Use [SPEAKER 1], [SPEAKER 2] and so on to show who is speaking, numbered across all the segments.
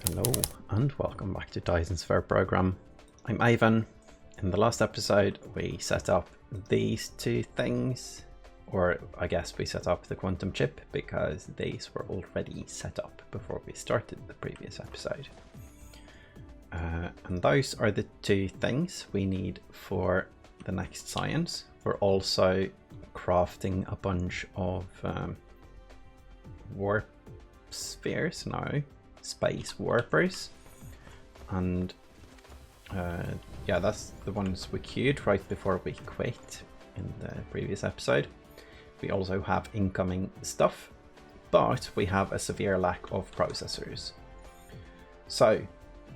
[SPEAKER 1] Hello and welcome back to Dyson Sphere Program. I'm Ivan. In the last episode we set up these two things, or I guess we set up the quantum chip because these were already set up before we started the previous episode. And those are the two things we need for the next science. We're also crafting a bunch of warp spheres now. Space warpers, and yeah, that's the ones we queued right before we quit in the previous episode. We also have incoming stuff, but we have a severe lack of processors. So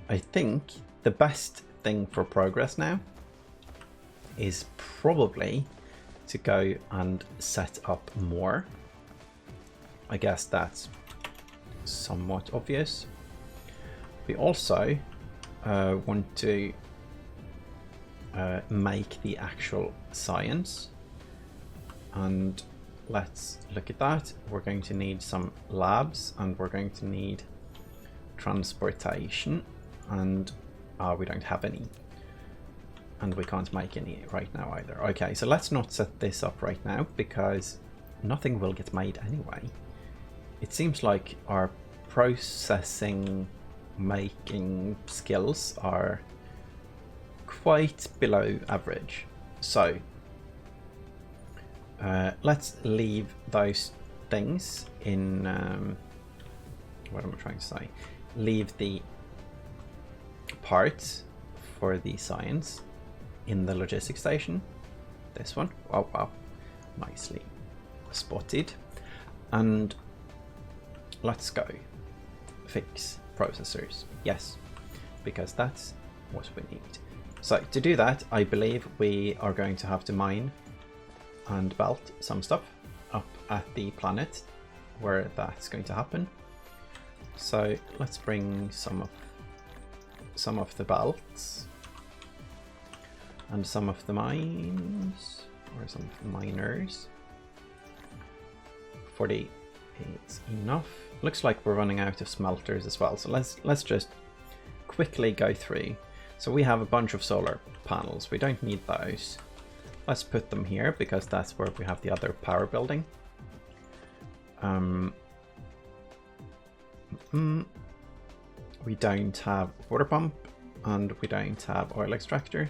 [SPEAKER 1] I think the best thing for progress now is probably to go and set up more. I guess that's somewhat obvious. We also want to make the actual science, and let's look at that. We're going to need some labs, and we're going to need transportation, and we don't have any, and we can't make any right now either. Okay, so let's not set this up right now because nothing will get made anyway. It seems like our processing making skills are quite below average. So let's leave those things in, what am I trying to say? Leave the parts for the science in the logistics station. This one. Oh wow, nicely spotted. And let's go fix processors. Yes, because that's what we need. So to do that, I believe we are going to have to mine and belt some stuff up at the planet where that's going to happen. So let's bring some of the belts and some of the mines, or some of the miners. 40 is enough. Looks like we're running out of smelters as well, so let's just quickly go through. So we have a bunch of solar panels. We don't need those. Let's put them here because that's where we have the other power building. We don't have water pump, and we don't have oil extractor.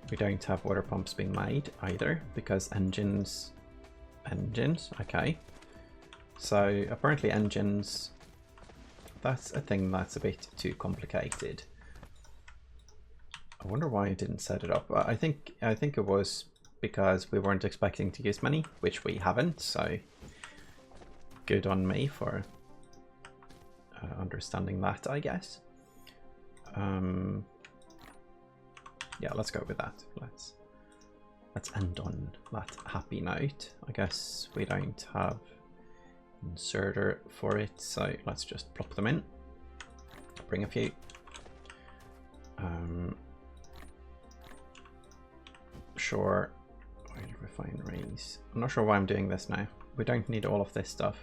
[SPEAKER 1] We don't have water pumps being made either because engines, okay. So apparently engines, that's a thing that's a bit too complicated. I wonder why I didn't set it up. I think it was because we weren't expecting to use many, which we haven't, so good on me for understanding that, I guess. Yeah, let's go with that. Let's end on that happy note. I guess we don't have inserter for it, so let's just plop them in. Bring a few. Sure. Oil refineries. I'm not sure why I'm doing this now. We don't need all of this stuff.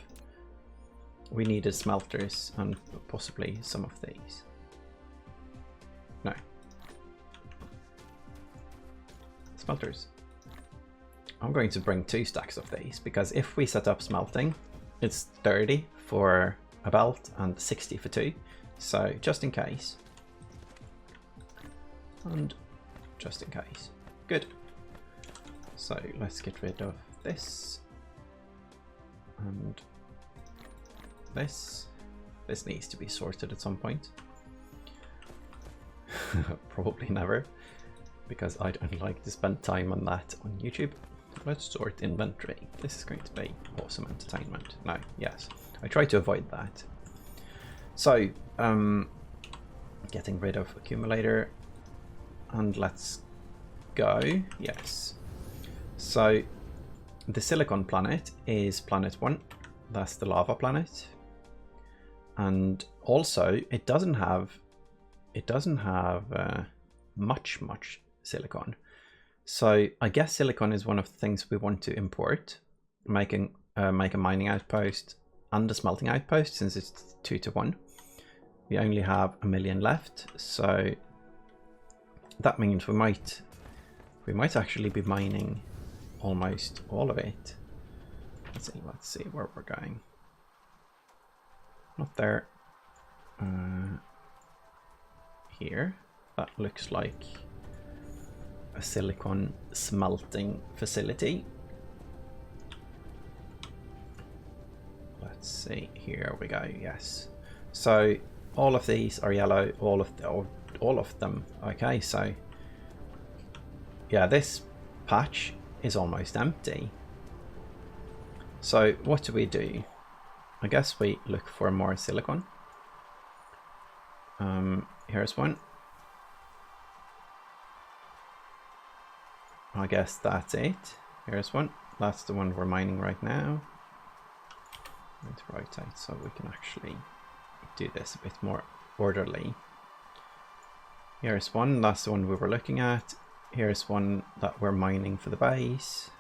[SPEAKER 1] We needed smelters and possibly some of these. No. Smelters. I'm going to bring 2 stacks of these because if we set up smelting, it's 30 for a belt and 60 for 2. So just in case. And just in case. Good. So let's get rid of this. And this. This needs to be sorted at some point. Probably never, because I don't like to spend time on that on YouTube. Let's sort inventory. This is going to be awesome entertainment. No, yes, I try to avoid that. So, getting rid of accumulator, and let's go. Yes. So, the silicon planet is planet 1. That's the lava planet, and also it doesn't have much silicon. So I guess silicon is one of the things we want to import, make a mining outpost and a smelting outpost, since it's 2 to 1. we only have 1 million left, so that means we might actually be mining almost all of it. Let's see where we're going. Not there. Here, that looks like a silicon smelting facility. Let's see, here we go. Yes, so all of these are yellow, all of them. Okay, so yeah, this patch is almost empty. So what do? I guess we look for more silicon. Here's one. I guess that's it. Here's one. That's the one we're mining right now. Let's rotate so we can actually do this a bit more orderly. Here's one. That's the one we were looking at. Here's one that we're mining for the base.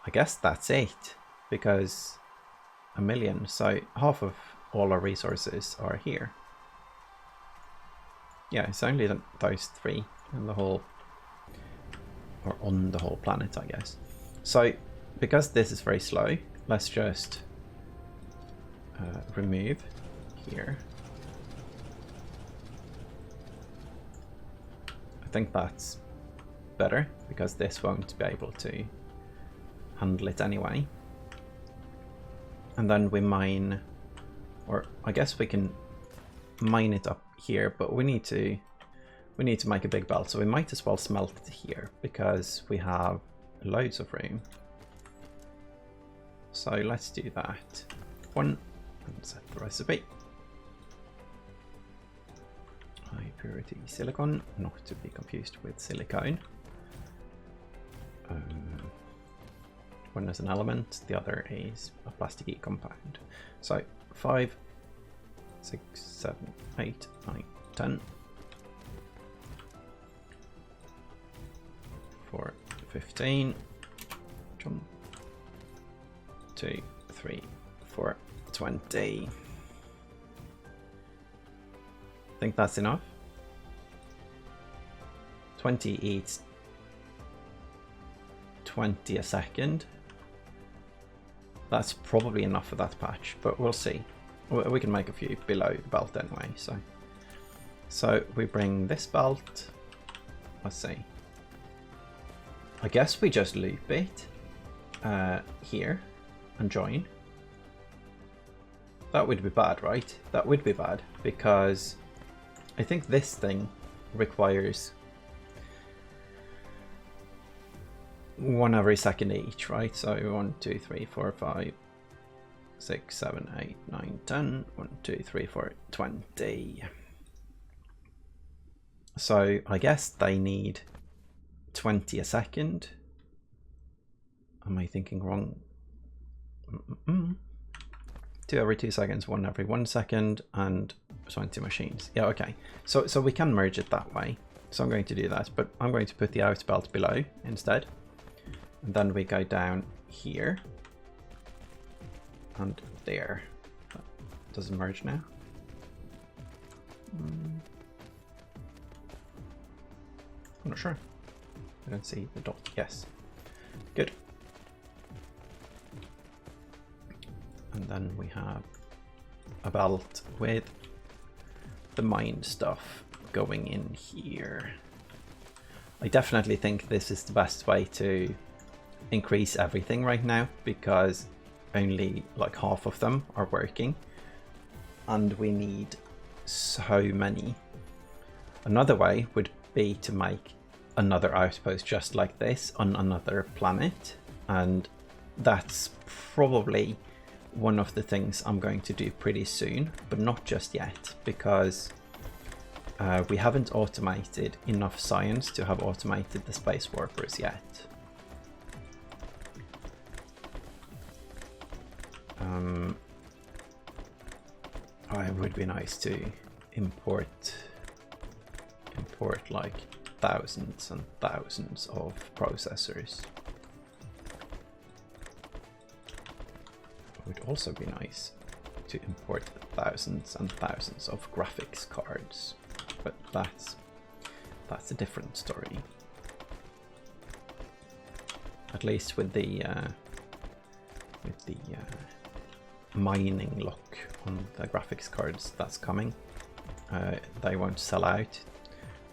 [SPEAKER 1] I guess that's it, because 1 million, so half of all our resources are here. Yeah, it's only those 3 in the whole, or on the whole planet, I guess. So because this is very slow, let's just remove here. I think that's better, because this won't be able to handle it anyway. And then we mine, or I guess we can mine it up here, but we need to make a big belt, so we might as well smelt it here because we have loads of room. So let's do that. One, and set the recipe. High purity silicon, not to be confused with silicone. One is an element, the other is a plasticky compound. So 5, 6, 7, 8, 9, 10. 4, 15. 2, 3, 4, 20. I think that's enough. 20 eats 20 a second. That's probably enough for that patch, but we'll see. We can make a few below the belt anyway. So we bring this belt. Let's see. I guess we just loop it here and join. That would be bad, right? That would be bad, because I think this thing requires 1 every second each, right? So 1, 2, 3, 4, 5, 6, 7, 8, 9, 10. 1, 2, 3, 4, 20. So I guess they need 20 a second. Am I thinking wrong? 2 every 2 seconds, 1 every 1 second, and 20 machines. Yeah, okay. So we can merge it that way. So I'm going to do that, but I'm going to put the out belt below instead. And then we go down here and there. Does it merge now? I'm not sure. I don't see the dot. Yes. Good. And then we have a belt with the mine stuff going in here. I definitely think this is the best way to increase everything right now, because only like half of them are working and we need so many. Another way would be to make another outpost just like this on another planet, and that's probably one of the things I'm going to do pretty soon, but not just yet, because we haven't automated enough science to have automated the space warpers yet. It would be nice to import like thousands and thousands of processors. It would also be nice to import thousands and thousands of graphics cards, but that's a different story. At least with the mining lock on the graphics cards that's coming, they won't sell out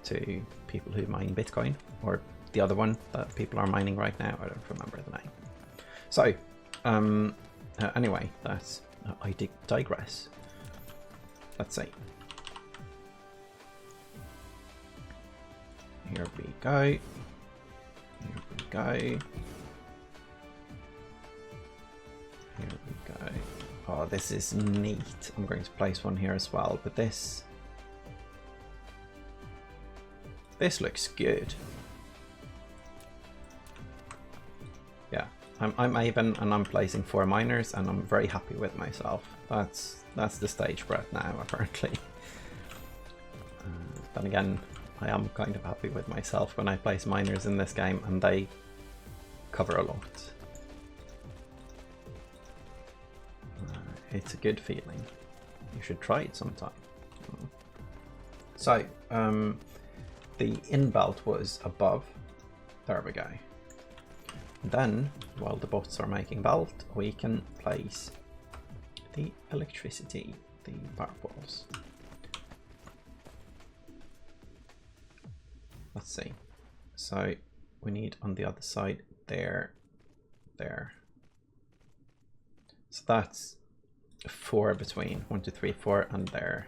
[SPEAKER 1] to people who mine Bitcoin, or the other one that people are mining right now. I don't remember the name. So anyway, that's I digress. Let's see. Here we go. Here we go. Here we go. Oh, this is neat. I'm going to place one here as well, but this looks good. Yeah, I'm even, and I'm placing 4 miners, and I'm very happy with myself. That's the stage we're at now, apparently. Then again, I am kind of happy with myself when I place miners in this game, and they cover a lot. It's a good feeling. You should try it sometime. So, the in-belt was above. There we go. Then, while the bots are making belt, we can place the electricity, the power poles. Let's see. So we need on the other side there. So that's 4 between 1, 2, 3, 4, and there.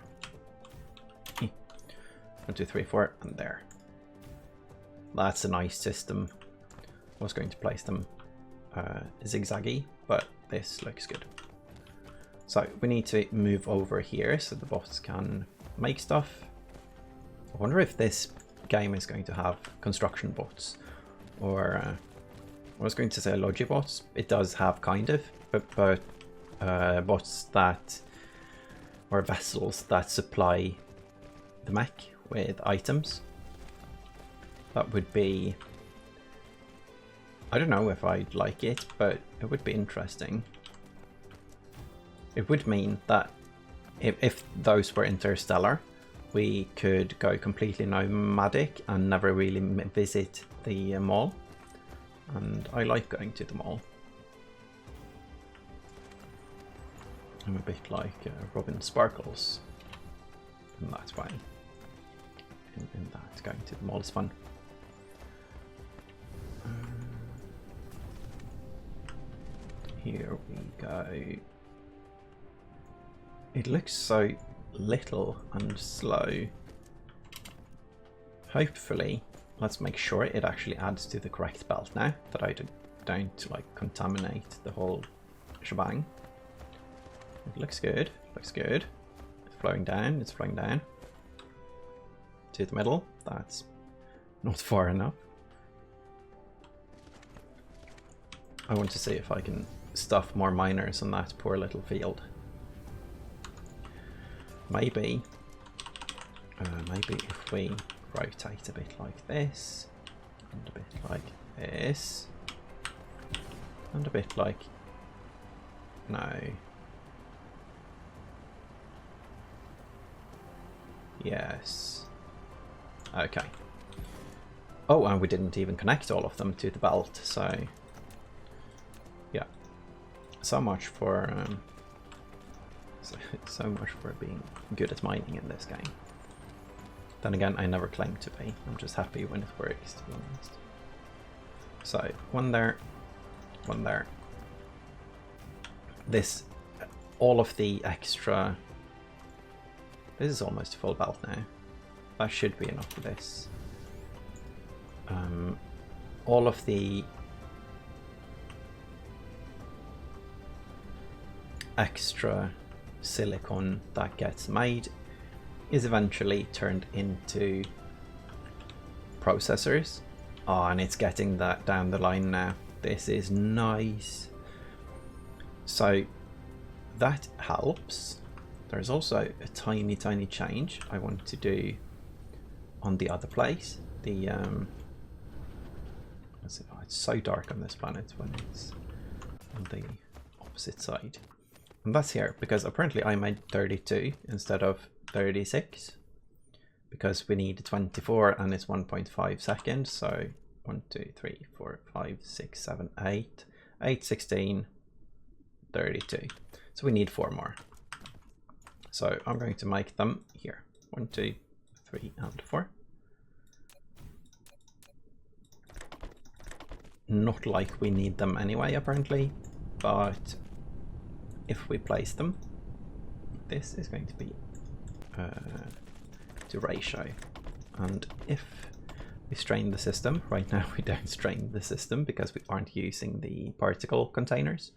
[SPEAKER 1] 1, 2, 3, 4, and there. That's a nice system. I was going to place them zigzaggy, but this looks good. So we need to move over here so the bots can make stuff. I wonder if this game is going to have construction bots, or I was going to say logibots. It does have kind of, but bots that, or vessels that supply the mech with items. That would be, I don't know if I'd like it, but it would be interesting. It would mean that if those were interstellar, we could go completely nomadic and never really visit the mall. And I like going to the mall. I'm a bit like Robin Sparkles in that way. In that, going to the mall is fun. Here we go. It looks so little and slow. Hopefully, let's make sure it actually adds to the correct belt now, that I don't like contaminate the whole shebang. It looks good, looks good. It's flowing down, it's flowing down. To the middle, that's not far enough. I want to see if I can stuff more miners on that poor little field. Maybe if we rotate a bit like this, and a bit like this, and a bit like, no. Yes. Okay. Oh, and we didn't even connect all of them to the belt, so yeah. So much for so much for being good at mining in this game. Then again, I never claim to be. I'm just happy when it works, to be honest. So, one there, one there. This, all of the extra... This is almost full belt now. That should be enough for this. All of the extra silicon that gets made is eventually turned into processors. Oh, and it's getting that down the line now. This is nice. So that helps. There's also a tiny change I want to do on the other place. The it's so dark on this planet when it's on the opposite side. And that's here because apparently I made 32 instead of 36 because we need 24 and it's 1.5 seconds. So 1, 2, 3, 4, 5, 6, 7, 8, 8, 16, 32. So we need 4 more. So I'm going to make them here. 1, 2, 3, and 4. Not like we need them anyway, apparently, but if we place them, this is going to be to ratio. And if we strain the system, right now we don't strain the system because we aren't using the particle containers,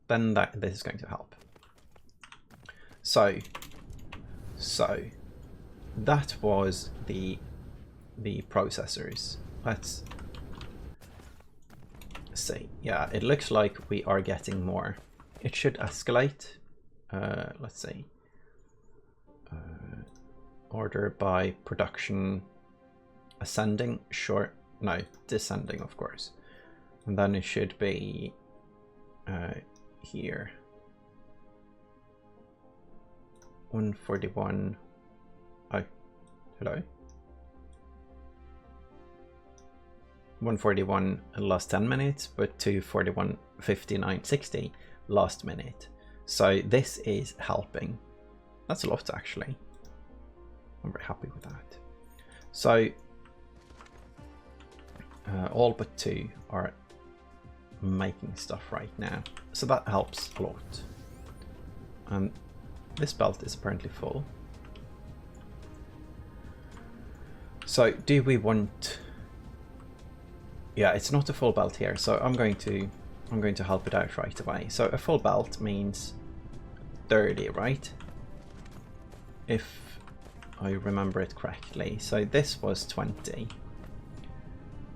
[SPEAKER 1] then this is going to help. So that was the processors. Let's see. Yeah, it looks like we are getting more. It should escalate. Let's see. Order by production ascending. Sure. No, descending, of course. And then it should be here. 141. Oh, hello. 141 last 10 minutes, but 241, 59, 60 last minute. So this is helping. That's a lot, actually. I'm very happy with that. So all but 2 are making stuff right now. So that helps a lot. And this belt is apparently full. So do we want... Yeah, it's not a full belt here, so I'm going to help it out right away. So a full belt means 30, right? If I remember it correctly. So this was 20.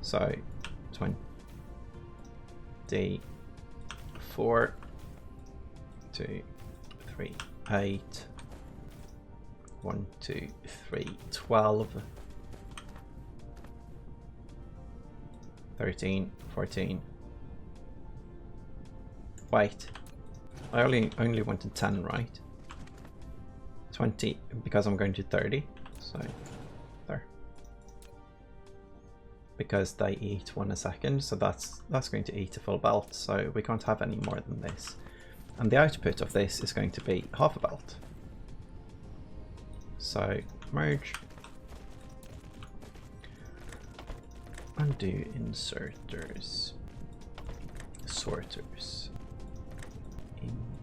[SPEAKER 1] So 24, 2, 3, 8, 1, 2, 3, 12. 13, 14. Wait, I only wanted 10, right? 20 because I'm going to 30. So there. Because they eat 1 a second, so that's going to eat a full belt. So we can't have any more than this. And the output of this is going to be half a belt. So merge. Undo inserters, sorters,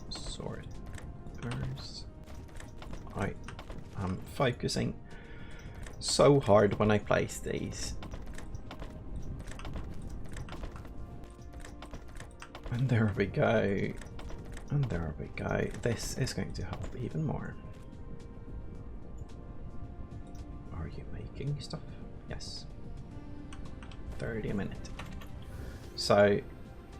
[SPEAKER 1] insorters. I am focusing so hard when I place these. And there we go. And there we go. This is going to help even more. Are you making stuff? Yes. 30 a minute. So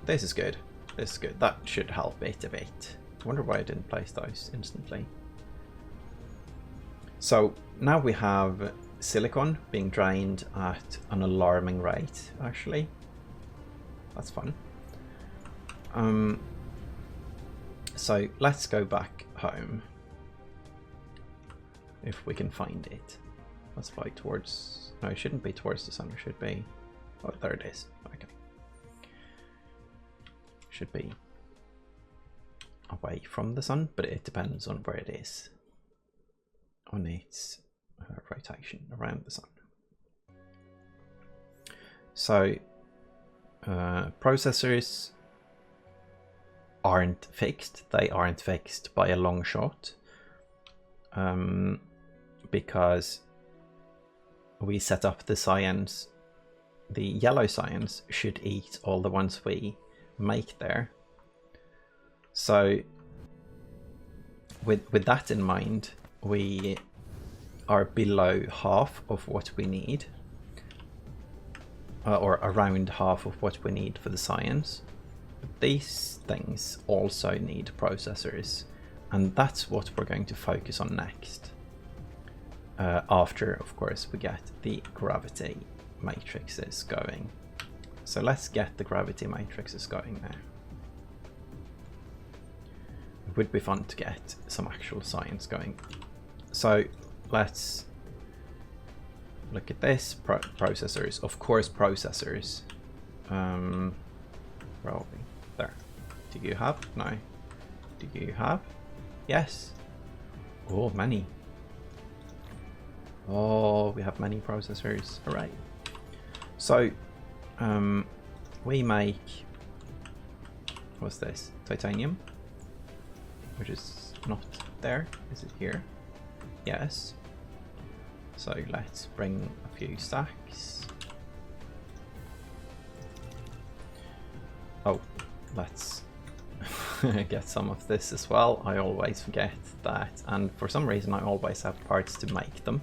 [SPEAKER 1] this is good. This is good. That should help it a bit. I wonder why I didn't place those instantly. So now we have silicon being drained at an alarming rate, actually. That's fun. So let's go back home. If we can find it. Let's fly towards... No, it shouldn't be towards the sun. It should be... Oh, there it is. Okay. Should be away from the sun, but it depends on where it is on its rotation around the sun. So processors aren't fixed. They aren't fixed by a long shot because we set up the science. The yellow science should eat all the ones we make there. So with that in mind, we are below half of what we need, or around half of what we need for the science. But these things also need processors, and that's what we're going to focus on next. After, of course, we get the gravity matrices going. So let's get the gravity matrices going now. would be fun to get some actual science going. So let's look at this. Processors, of course, processors. Where are we? There. Do you have? No. Do you have? Yes. Oh, many. Oh, we have many processors. Hooray. So, we make, what's this? Titanium, which is not there. Is it here? Yes. So let's bring a few stacks. Oh, let's get some of this as well. I always forget that, and for some reason I always have parts to make them.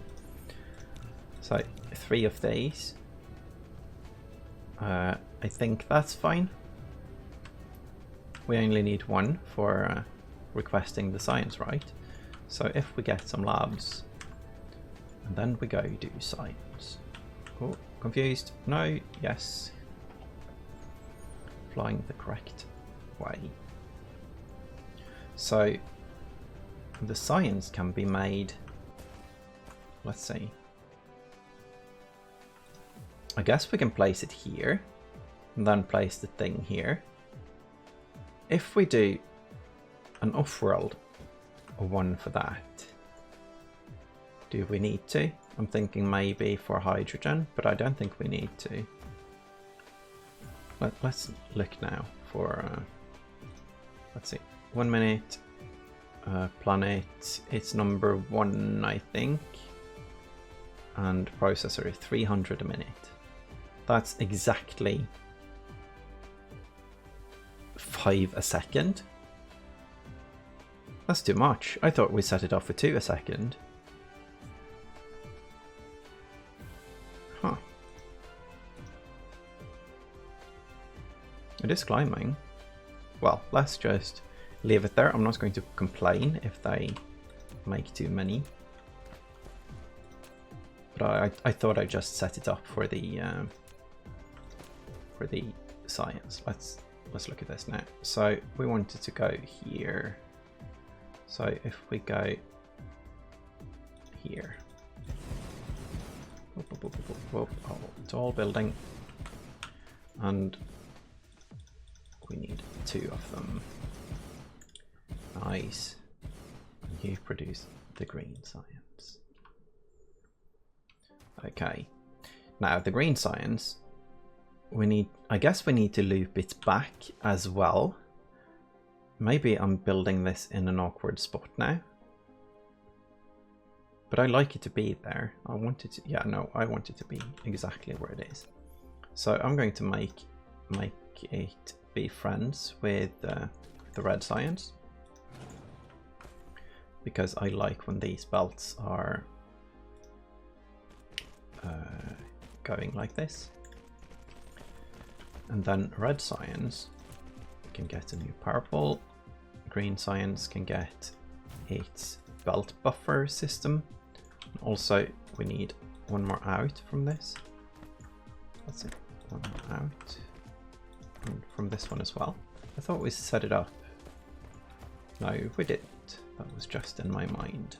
[SPEAKER 1] So 3 of these. I think that's fine. We only need 1 for requesting the science, right? So if we get some labs, and then we go do science. Oh, confused. No, yes. Flying the correct way. So the science can be made, let's see. I guess we can place it here and then place the thing here. If we do an off-world one for that, do we need to? I'm thinking maybe for hydrogen, but I don't think we need to. Let's look now for, let's see, 1 minute, planet, it's number 1, I think, and processor 300 a minute. That's exactly 5 a second. That's too much. I thought we set it off for 2 a second. Huh. It is climbing. Well, let's just leave it there. I'm not going to complain if they make too many. But I thought I just set it up for the science. Let's look at this now. So we wanted to go here. So if we go here, oh, tall building, and we need 2 of them. Nice. You produce the green science. Okay. Now the green science, I guess we need to loop it back as well. Maybe I'm building this in an awkward spot now. But I like it to be there. I want it to, yeah, no, I want it to be exactly where it is. So I'm going to make it be friends with the red science. Because I like when these belts are going like this. And then red science can get a new purple. Green science can get its belt buffer system. Also, we need 1 more out from this. That's it. 1 more out. And from this one as well. I thought we set it up. No, we didn't. That was just in my mind.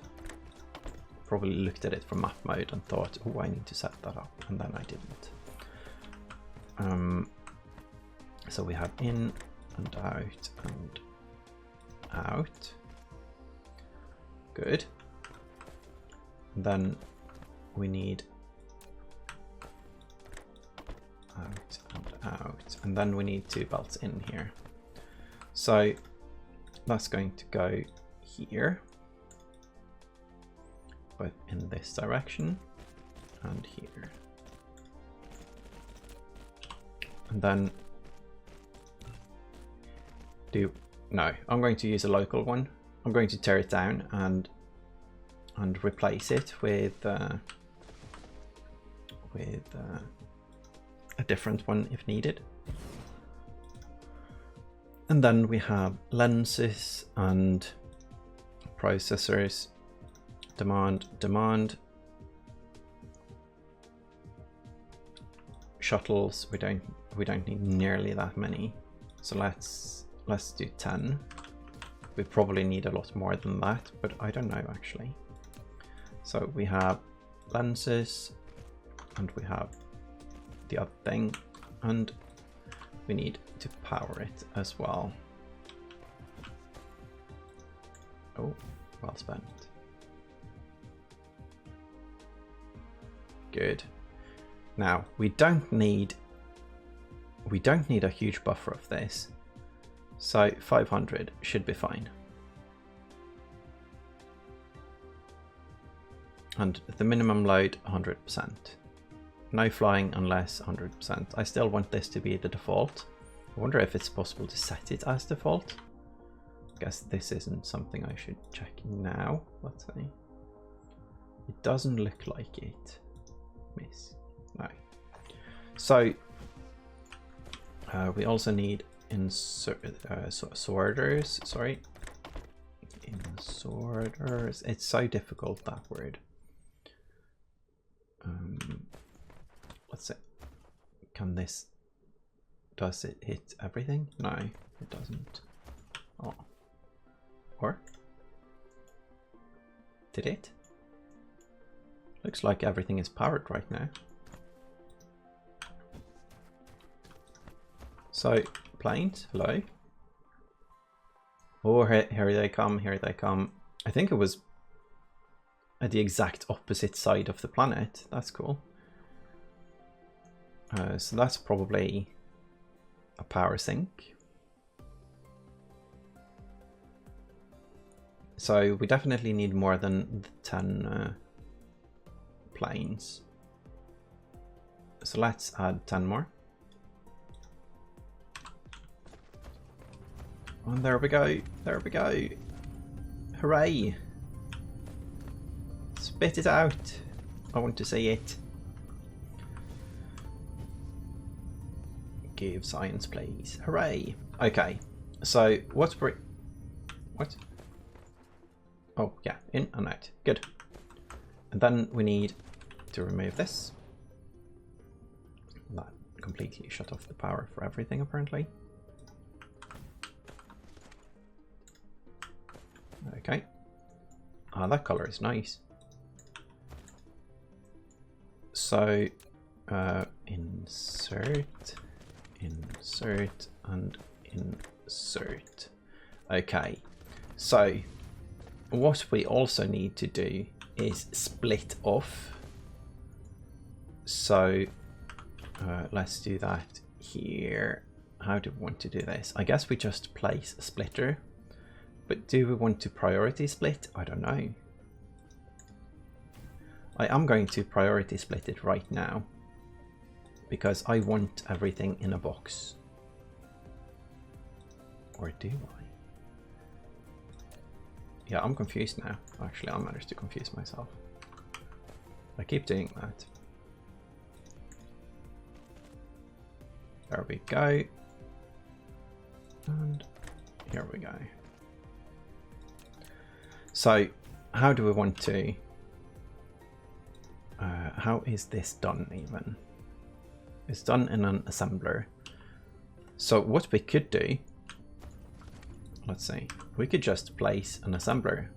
[SPEAKER 1] Probably looked at it from map mode and thought, oh, I need to set that up, and then I didn't. So we have in and out and out. Good. And then we need out and out, and then we need 2 belts in here. So that's going to go here, but in this direction and here. And then no, I'm going to use a local one. I'm going to tear it down and replace it with a different one if needed. And then we have lenses and processors. Demand. Shuttles. We don't need nearly that many. So let's do 10. We probably need a lot more than that, but I don't know actually. So we have lenses, and we have the other thing, and we need to power it as well. Oh, well spent. Good. Now we don't need a huge buffer of this, so 500 should be fine. And the minimum load 100%. No flying unless 100%. I still want this to be the default. I wonder if it's possible to set it as default. I guess this isn't something I should check now. Let's see. It doesn't look like it. Miss. No. So we also need sorters. Sorry. Sorters. It's so difficult, that word. Let's see. Can this? Does it hit everything? No, it doesn't. Oh. Or? Did it? Looks like everything is powered right now. So, planes, hello. Oh, here they come, here they come. I think it was at the exact opposite side of the planet. That's cool. So that's probably a power sink. So we definitely need more than the 10 planes. So let's add 10 more. And there we go, there we go. Hooray! Spit it out. I want to see it. Give science, please. Hooray! Okay, so what? Oh yeah, in and out. Good. And then we need to remove this. That completely shut off the power for everything apparently. Okay. Ah, that color is nice. So insert, insert, and insert. Okay, so what we also need to do is split off. So let's do that here. How do we want to do this? I guess we just place a splitter, but do we want to priority split? I don't know. I am going to priority split it right now because I want everything in a box. Or do I? Yeah, I'm confused now. Actually, I managed to confuse myself. I keep doing that. There we go. And here we go. So, how do we want to... how is this done even? It's done in an assembler. So what we could do, let's see, we could just place an assembler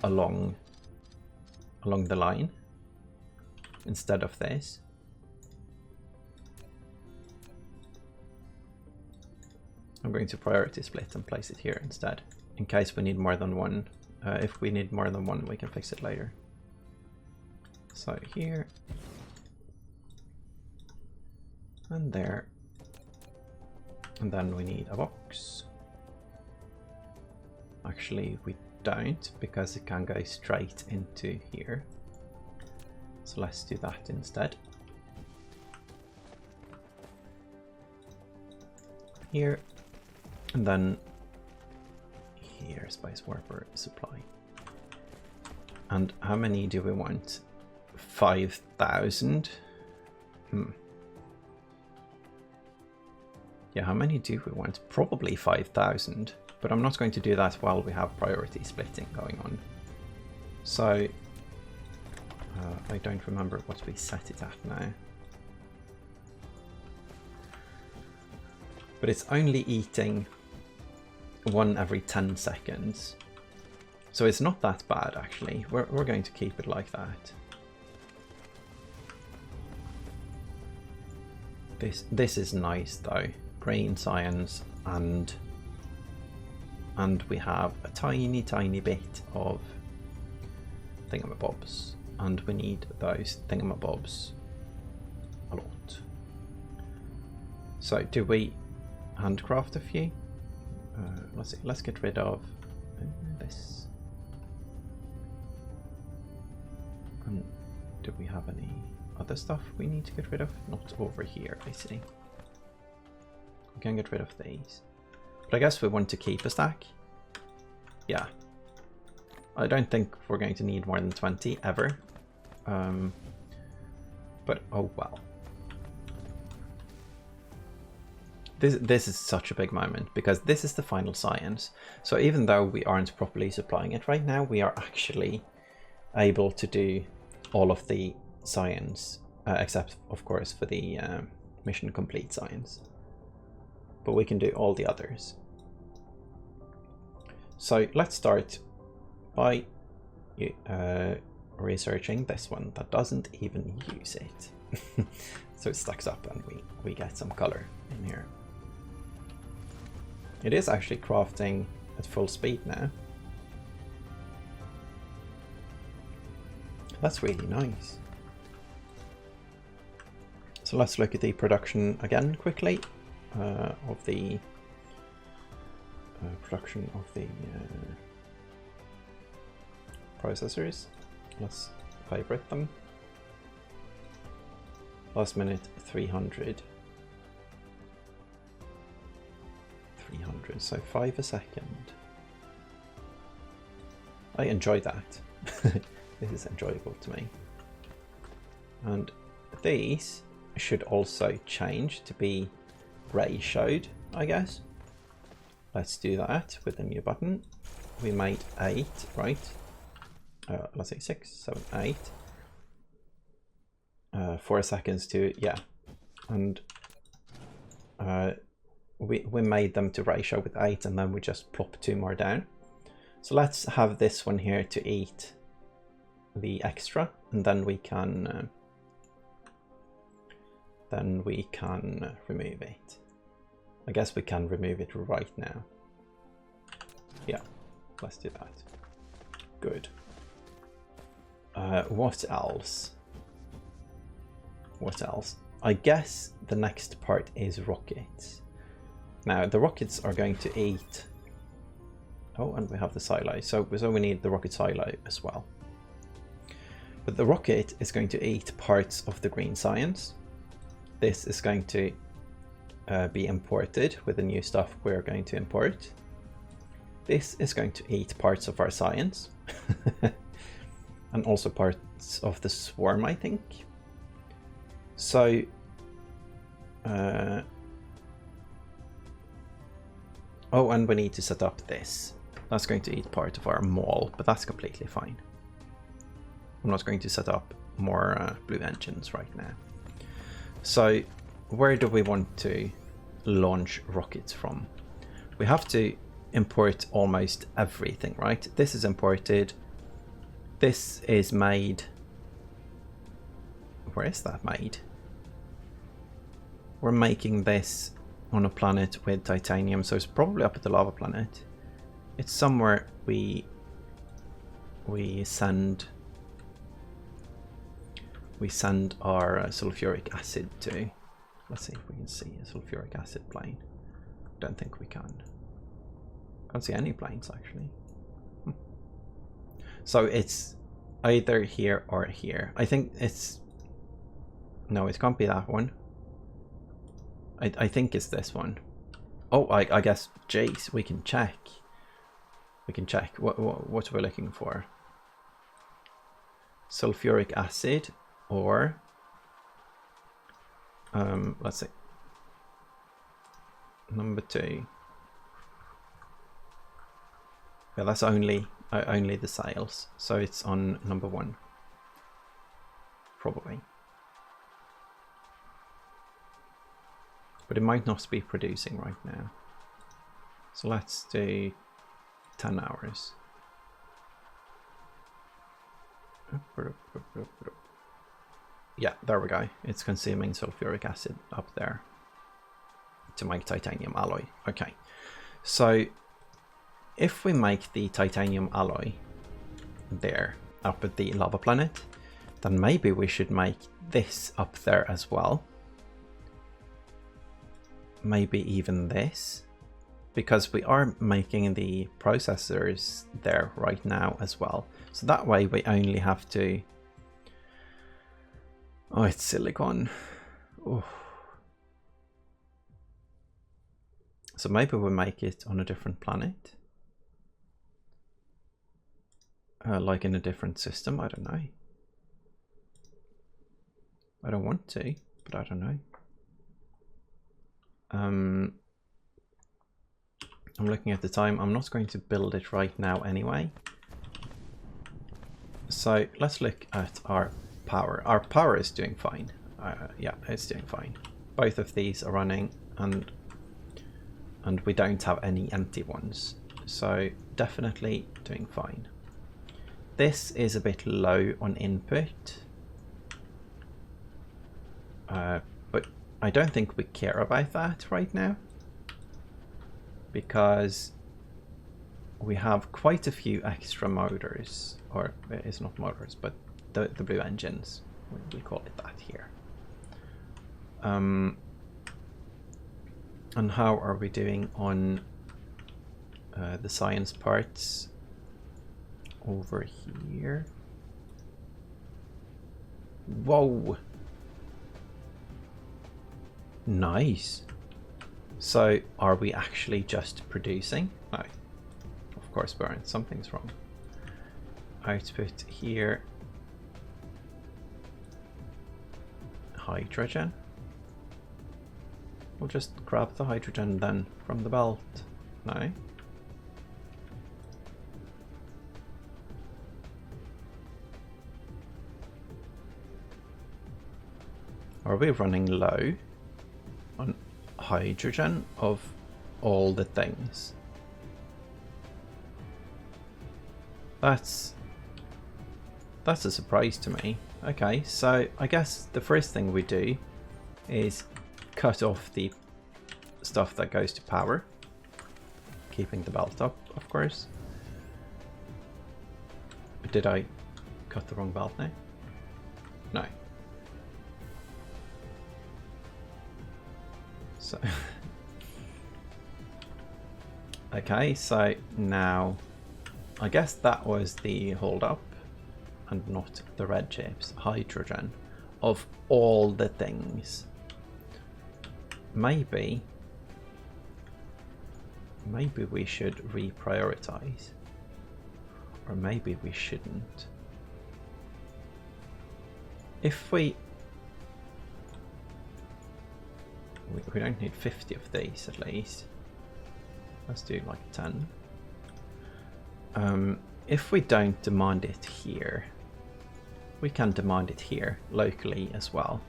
[SPEAKER 1] along the line instead of this. I'm going to priority split and place it here instead, in case we need more than one. If we need more than one, we can fix it later. So here and there, and then we need a box. Actually, we don't, because it can go straight into here. So let's do that instead. Here, and then here, space warper supply. And how many do we want? 5,000. Yeah, how many do we want? Probably 5,000, but I'm not going to do that while we have priority splitting going on. So I don't remember what we set it at now. But it's only eating one every 10 seconds. So it's not that bad, actually. We're going to keep it like that. This is nice, though. Green science, and we have a tiny, tiny bit of thingamabobs. And we need those thingamabobs a lot. So, do we handcraft a few? Let's see. Let's get rid of this. And do we have any other stuff we need to get rid of? Not over here, I see. We can get rid of these. But I guess we want to keep a stack. Yeah. I don't think we're going to need more than 20 ever. But oh well. This is such a big moment, because this is the final science. So even though we aren't properly supplying it right now, we are actually able to do all of the science, except of course for the mission complete science. But we can do all the others. So let's start by researching this one that doesn't even use it. So it stacks up and we get some color in here. It is actually crafting at full speed now. That's really nice. So let's look at the production again quickly of the production of the processors. Let's favorite them. Last minute 300. 300, so 5 a second. I enjoy that. This is enjoyable to me. And these should also change to be ratioed, I guess. Let's do that with a new button. We made 8, right? Let's say 6, 7, 8. 4 seconds to, yeah. And we made them to ratio with 8, and then we just plop 2 more down. So let's have this one here to eat the extra, and then we can remove it. I guess we can remove it right now. Yeah, let's do that. Good. What else? What else? I guess the next part is rockets. Now the rockets are going to eat. Oh, and we have the silo. So we need the rocket silo as well. But the rocket is going to eat parts of the green science. This is going to be imported with the new stuff we're going to import. This is going to eat parts of our science. And also parts of the swarm, I think. So oh, and we need to set up this. That's going to eat part of our mall, but that's completely fine. I'm not going to set up more blue engines right now. So where do we want to launch rockets from? We have to import almost everything, right? This is imported. This is made. Where is that made? We're making this on a planet with titanium, so it's probably up at the lava planet. It's somewhere we send our sulfuric acid to. Let's see if we can see a sulfuric acid plane. Don't think we can. Can't see any planes actually. So it's either here or here. I think it's, no, it can't be that one. I think it's this one. Oh, I guess, jeez, we can check. We can check what we're looking for. Sulfuric acid, or let's see, number 2. Yeah, that's only the sales, so it's on number 1, probably. But it might not be producing right now. So let's do 10 hours. Yeah, there we go. It's consuming sulfuric acid up there to make titanium alloy. Okay, so if we make the titanium alloy there up at the lava planet, then maybe we should make this up there as well. Maybe even this, because we are making the processors there right now as well. So that way we only have to... Oh, it's silicon. Oof. So maybe we make it on a different planet. Like in a different system, I don't know. I don't want to, but I don't know. I'm looking at the time. I'm not going to build it right now anyway. So let's look at our power. Our power is doing fine. Yeah, it's doing fine. Both of these are running, and we don't have any empty ones. So definitely doing fine. This is a bit low on input. But I don't think we care about that right now, because we have quite a few extra motors, or it's not motors, but the blue engines, we call it that here. And how are we doing on the science parts over here? Whoa! Nice. So are we actually just producing? No, of course we aren't. Something's wrong. Output here. Hydrogen. We'll just grab the hydrogen then from the belt. No. Are we running low on hydrogen of all the things? That's a surprise to me. Okay, so I guess the first thing we do is cut off the stuff that goes to power, keeping the belt up, of course. Did I cut the wrong belt now? No. So okay, so now I guess that was the hold up and not the red chips. Hydrogen of all the things. Maybe we should reprioritize, or maybe we shouldn't. If we don't need 50 of these at least. Let's do like 10. If we don't demand it here, we can demand it here locally as well.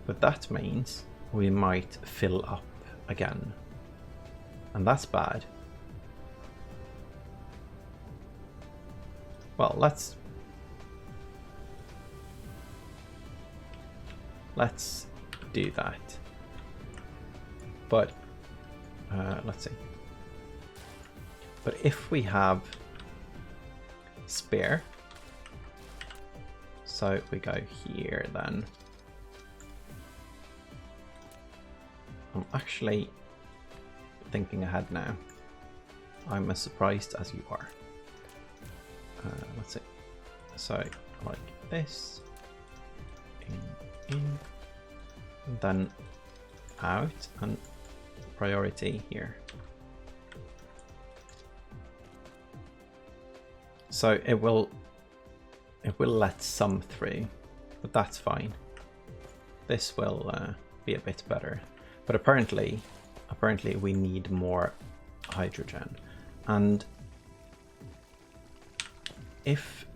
[SPEAKER 1] But that means we might fill up again, and that's bad. Well, let's do that. But let's see. But if we have spare, so we go here then. I'm actually thinking ahead now. I'm as surprised as you are. Let's see. So like this, in, and then out, and priority here. So it will let some through, but that's fine. This will be a bit better. But apparently we need more hydrogen, and if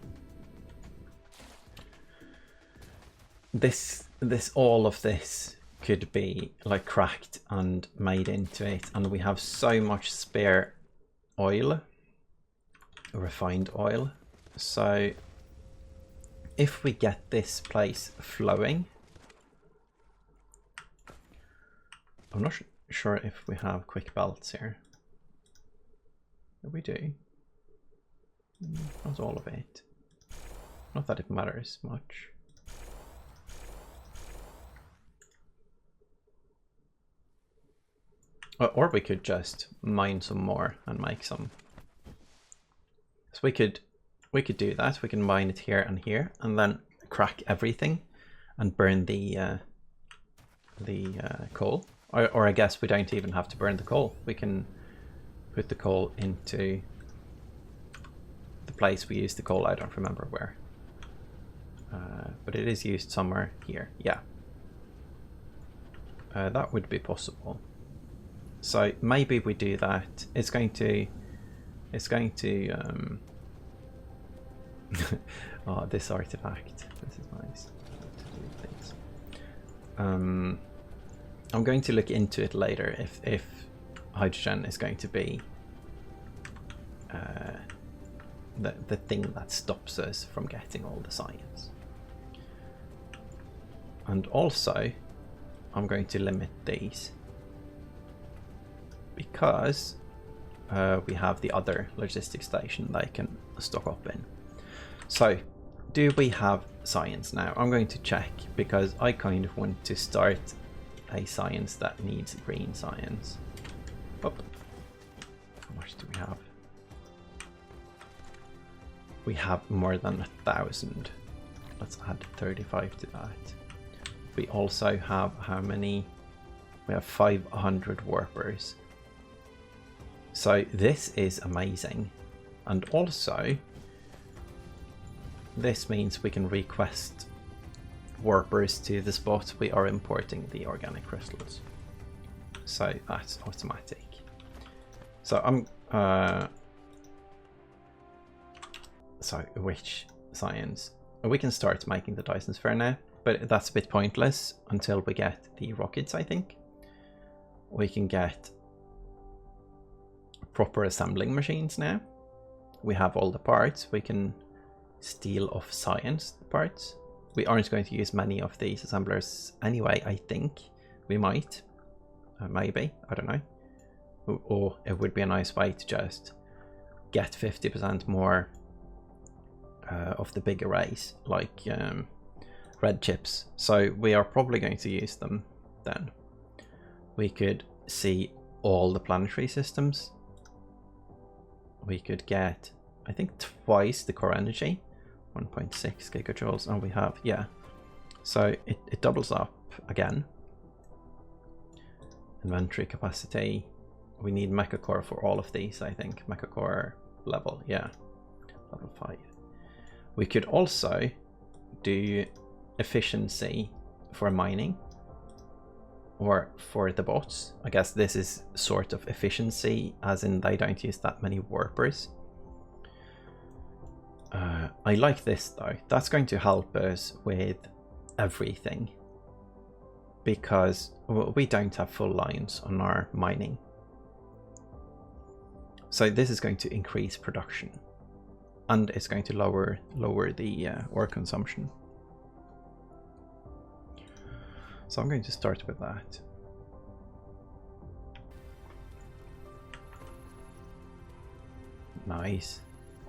[SPEAKER 1] all of this could be like cracked and made into it, and we have so much spare oil, refined oil. So if we get this place flowing, I'm not sure if we have quick belts here. We do. Not all of it. Not that it matters much. Or we could just mine some more and make some. So we could do that. We can mine it here and here, and then crack everything and burn the coal. Or I guess we don't even have to burn the coal. We can put the coal into the place we used the coal. I don't remember where. But it is used somewhere here. Yeah. That would be possible. So maybe we do that. It's going to oh, this artifact. This is nice. I'm going to look into it later if hydrogen is going to be the thing that stops us from getting all the science. And also I'm going to limit these because we have the other logistics station they can stock up in. So do we have science now? I'm going to check because I kind of want to start a science that needs green science. Oh, how much do we have? We have more than 1,000. Let's add 35 to that. We also have how many? We have 500 warpers. So this is amazing. And also this means we can request warpers to the spot we are importing the organic crystals. So that's automatic. So I'm so which science? We can start making the Dyson Sphere now, but that's a bit pointless until we get the rockets, I think. We can get proper assembling machines now. We have all the parts. We can steal off science parts. We aren't going to use many of these assemblers anyway, I think. We might. Maybe. I don't know. Or it would be a nice way to just get 50% more of the big arrays, like red chips. So we are probably going to use them then. We could see all the planetary systems. We could get, I think, twice the core energy. 1.6 gigajoules, and we have, yeah. So it doubles up again. Inventory capacity. We need mecha core for all of these, I think. Mecha core level, yeah. Level 5. We could also do efficiency for mining. Or for the bots. I guess this is sort of efficiency, as in they don't use that many warpers. I like this though. That's going to help us with everything. Because we don't have full lines on our mining. So this is going to increase production. And it's going to lower the ore consumption. So I'm going to start with that. Nice.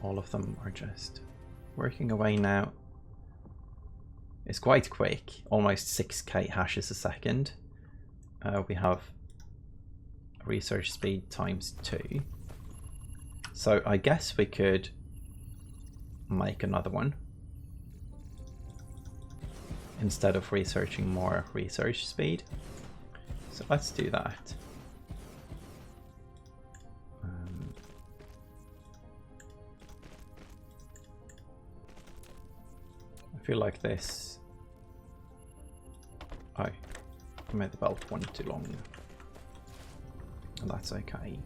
[SPEAKER 1] All of them are just working away now. It's quite quick, almost 6k hashes a second. We have research speed times 2. So I guess we could make another one. Instead of researching more research speed. So let's do that. I feel like this. Oh, I made the belt one too long. And that's okay.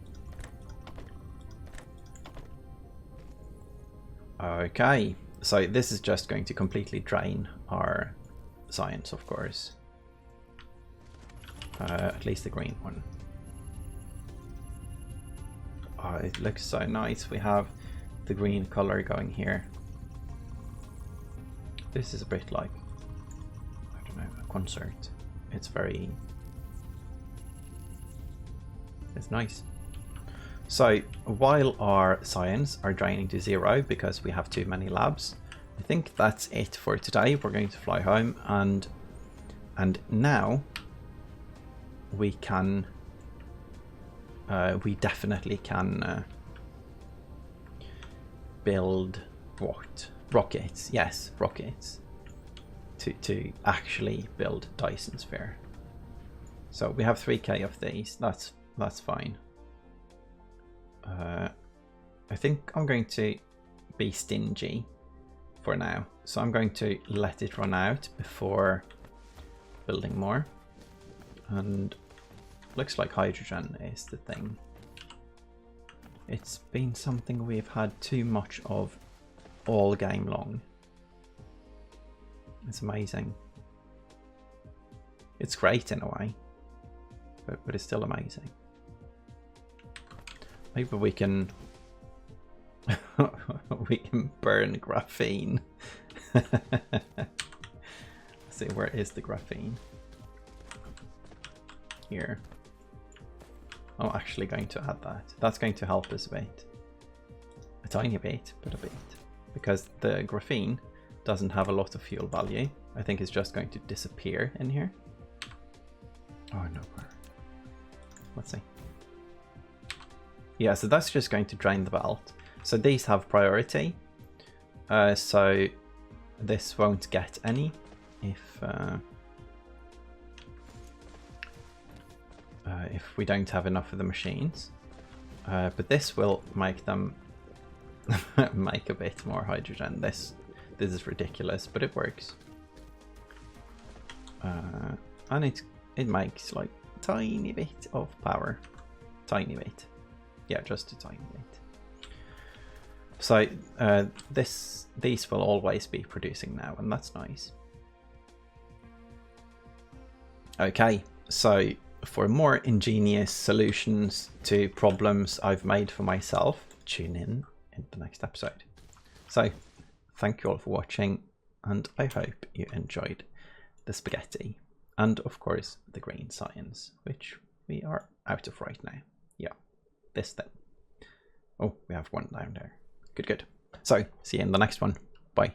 [SPEAKER 1] Okay, so this is just going to completely drain our science, of course. At least the green one. Oh, it looks so nice. We have the green color going here. This is a bit like, I don't know, a concert. It's nice. So while our science are draining to 0 because we have too many labs, I think that's it for today. We're going to fly home, and now we can we definitely can build what? Rockets. Yes, rockets to actually build Dyson Sphere. So we have 3k of these. That's fine. I think I'm going to be stingy for now, so I'm going to let it run out before building more. And looks like hydrogen is the thing. It's been something we've had too much of all game long. It's amazing. It's great in a way, but it's still amazing. Maybe we can we can burn graphene. Let's see, where is the graphene? Here. I'm actually going to add that. That's going to help us a bit. A tiny bit, but a bit. Because the graphene doesn't have a lot of fuel value. I think it's just going to disappear in here. Oh no. Let's see. Yeah, so that's just going to drain the belt. So these have priority. So this won't get any if we don't have enough of the machines. But this will make them make a bit more hydrogen. This is ridiculous, but it works. And it makes like a tiny bit of power. Tiny bit. Yeah, just a tiny bit. So these will always be producing now, and that's nice. Okay, so for more ingenious solutions to problems I've made for myself, tune in the next episode. So thank you all for watching, and I hope you enjoyed the spaghetti and of course the green science, which we are out of right now. Yeah, this thing. Oh, we have one down there. Good. So see you in the next one. Bye.